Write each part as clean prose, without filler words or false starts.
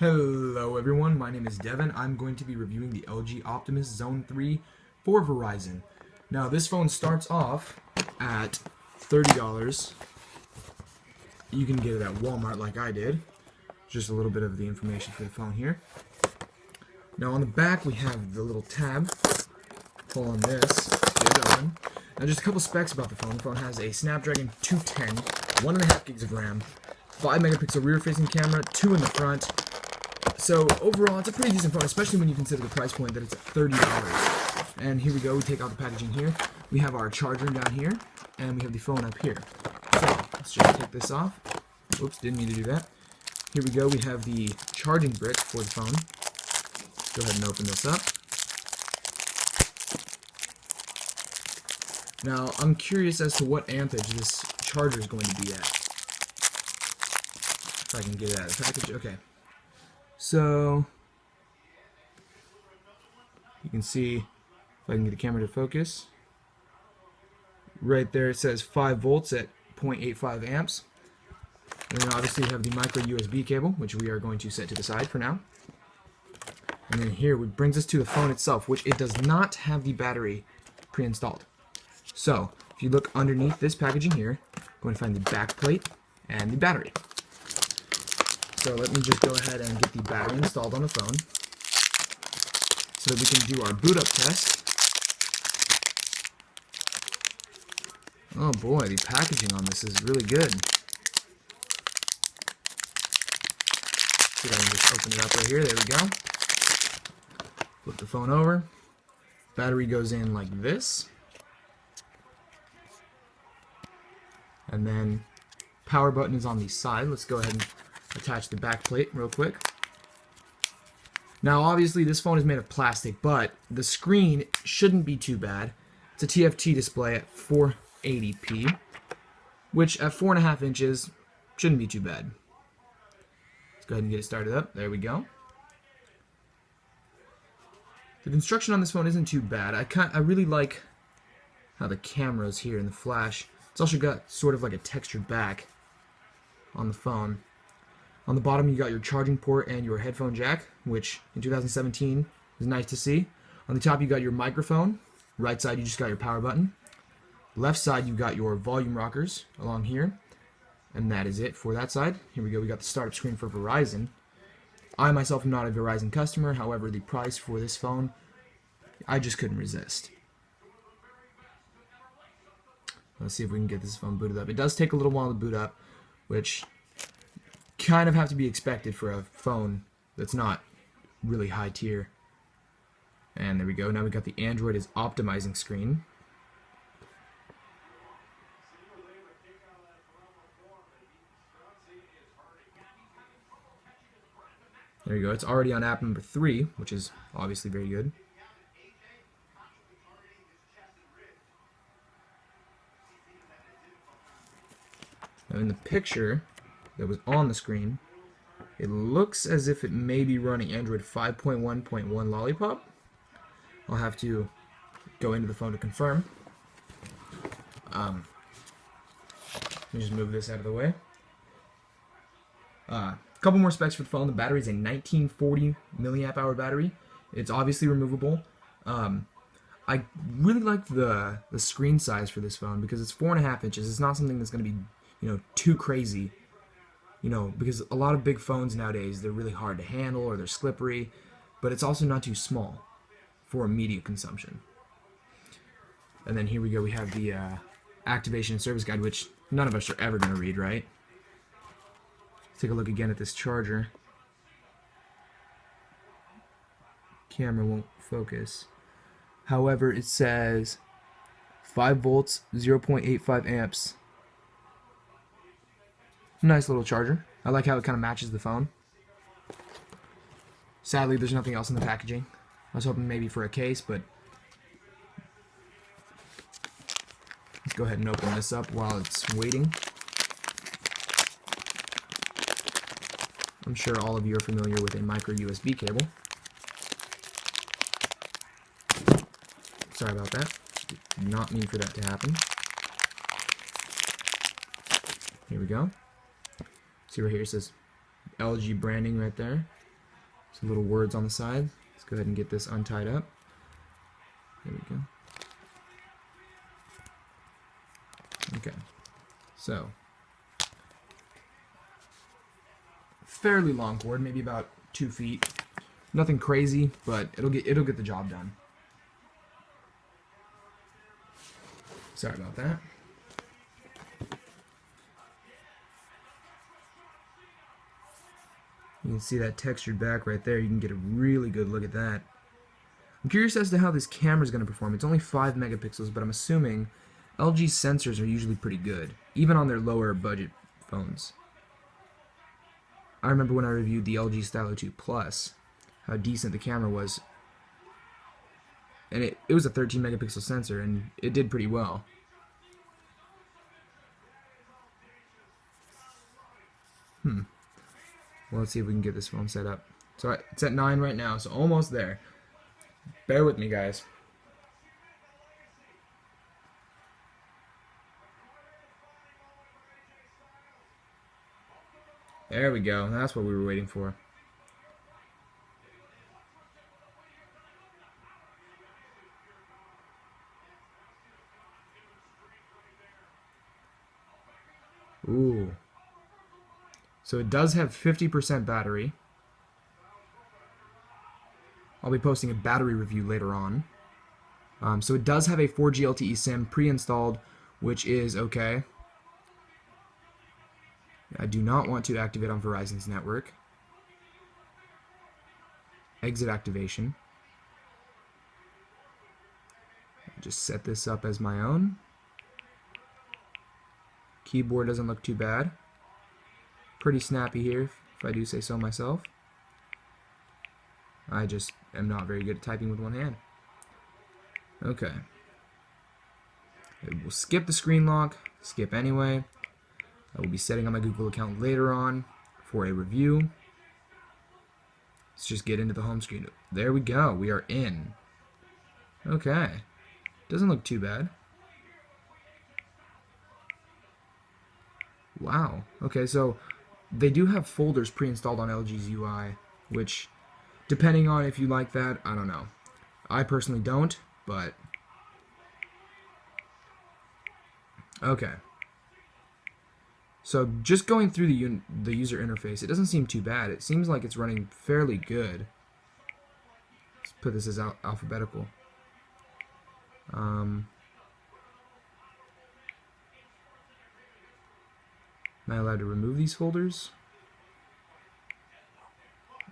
Hello everyone, my name is Devin. I'm going to be reviewing the LG Optimus Zone 3 for Verizon. Now this phone starts off at $30. You can get it at Walmart like I did. Just a little bit of the information for the phone here. Now on the back we have the little tab. Pull on this, get it open. Now just a couple specs about the phone. The phone has a Snapdragon 210, 1.5 gigs of RAM, 5 megapixel rear facing camera, 2 in the front. So overall, it's a pretty decent phone, especially when you consider the price point that it's at $30. And here we go, we take out the packaging here. We have our charger down here, and we have the phone up here. So, let's just take this off. Oops, didn't mean to do that. Here we go, we have the charging brick for the phone. Let's go ahead and open this up. Now, I'm curious as to what ampage this charger is going to be at. If I can get it out of the package, okay. So, you can see, if I can get the camera to focus, right there it says 5 volts at 0.85 amps. And then obviously you have the micro USB cable, which we are going to set to the side for now. And then here, it brings us to the phone itself, which it does not have the battery pre-installed. So, if you look underneath this packaging here, you're going to find the back plate and the battery. So let me just go ahead and get the battery installed on the phone so that we can do our boot up test. Oh boy, the packaging on this is really good. See if I can just open it up right here. There we go. Flip the phone over. Battery goes in like this. And then power button is on the side. Let's go ahead and attach the back plate real quick. Now obviously this phone is made of plastic, but the screen shouldn't be too bad. It's a TFT display at 480p, which at 4.5 inches shouldn't be too bad. Let's go ahead and get it started up. There we go. The construction on this phone isn't too bad. I really like how the camera's here in the flash. It's also got sort of like a textured back on the phone. On the bottom you got your charging port and your headphone jack, which in 2017 is nice to see. On the top you got your microphone. Right side you just got your power button. Left side you got your volume rockers along here. And that is it for that side. Here we go, we got the startup screen for Verizon. I myself am not a Verizon customer, however the price for this phone, I just couldn't resist. Let's see if we can get this phone booted up. It does take a little while to boot up, which kind of have to be expected for a phone that's not really high tier. And there we go. Now we got the Android is optimizing screen. There you go. It's already on app number 3, which is obviously very good. Now in the picture that was on the screen, it looks as if it may be running Android 5.1.1 Lollipop. I'll have to go into the phone to confirm. Let me just move this out of the way. A couple more specs for the phone. The battery is a 1940 milliamp hour battery. It's obviously removable. I really like the screen size for this phone because it's 4.5 inches. It's not something that's going to be, too crazy. Because a lot of big phones nowadays, they're really hard to handle or they're slippery, but it's also not too small for media consumption. And then here we go, we have the activation and service guide, which none of us are ever going to read, right? Let's take a look again at this charger. Camera won't focus. However, it says 5 volts, 0.85 amps. Nice little charger. I like how it kind of matches the phone. Sadly, there's nothing else in the packaging. I was hoping maybe for a case, but let's go ahead and open this up while it's waiting. I'm sure all of you are familiar with a micro USB cable. Sorry about that. Did not mean for that to happen. Here we go. See right here, it says LG branding right there. Some little words on the side. Let's go ahead and get this untied up. There we go. Okay, so fairly long cord, maybe about 2 feet. Nothing crazy, but it'll get the job done. Sorry about that. You can see that textured back right there. You can get a really good look at that. I'm curious as to how this camera is going to perform. It's only 5 megapixels, but I'm assuming LG's sensors are usually pretty good, even on their lower budget phones. I remember when I reviewed the LG Stylo 2 Plus, how decent the camera was. And it was a 13 megapixel sensor, and it did pretty well. Well, let's see if we can get this phone set up. So it's at 9 right now, so almost there. Bear with me, guys. There we go. That's what we were waiting for. Ooh. So it does have 50% battery. I'll be posting a battery review later on. So it does have a 4G LTE SIM pre-installed, which is okay. I do not want to activate on Verizon's network. Exit activation. I'll just set this up as my own. Keyboard doesn't look too bad. Pretty snappy here, if I do say so myself. I just am not very good at typing with one hand. Okay. We'll skip the screen lock, skip anyway. I will be setting up my Google account later on for a review. Let's just get into the home screen. There we go, we are in. Okay. Doesn't look too bad. Wow. Okay, so they do have folders pre-installed on LG's UI, which, depending on if you like that, I don't know. I personally don't, but okay. So just going through the user interface, it doesn't seem too bad. It seems like it's running fairly good. Let's put this as alphabetical. Am I allowed to remove these folders?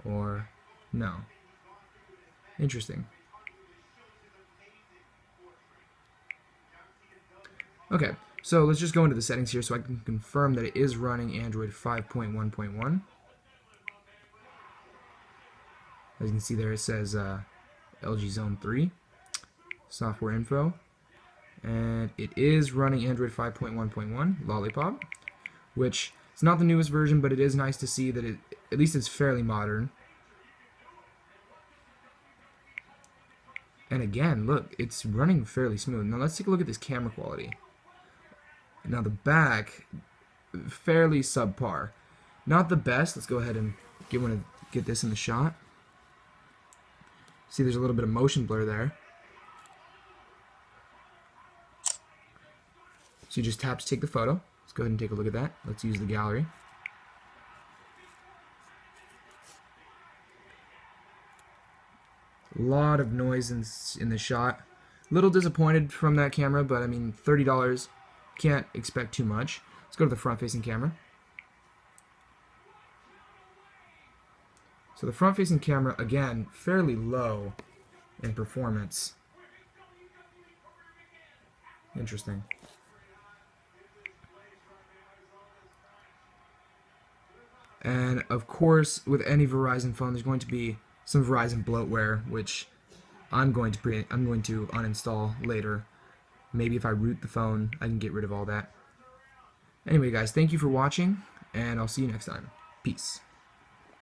Or no? Interesting. Okay, so let's just go into the settings here so I can confirm that it is running Android 5.1.1. As you can see there, it says LG Zone 3 software info, and it is running Android 5.1.1 Lollipop, which is not the newest version, but it is nice to see that it, at least it's fairly modern. And again, look, it's running fairly smooth. Now let's take a look at this camera quality. Now the back, fairly subpar. Not the best. Let's go ahead and get this in the shot. See, there's a little bit of motion blur there. So you just tap to take the photo. Let's go ahead and take a look at that. Let's use the gallery. A lot of noise in the shot. A little disappointed from that camera, but I mean, $30, can't expect too much. Let's go to the front-facing camera. So the front-facing camera, again, fairly low in performance. Interesting. And of course, with any Verizon phone, there's going to be some Verizon bloatware, which I'm going to uninstall later. Maybe if I root the phone, I can get rid of all that. Anyway, guys, thank you for watching, and I'll see you next time. Peace.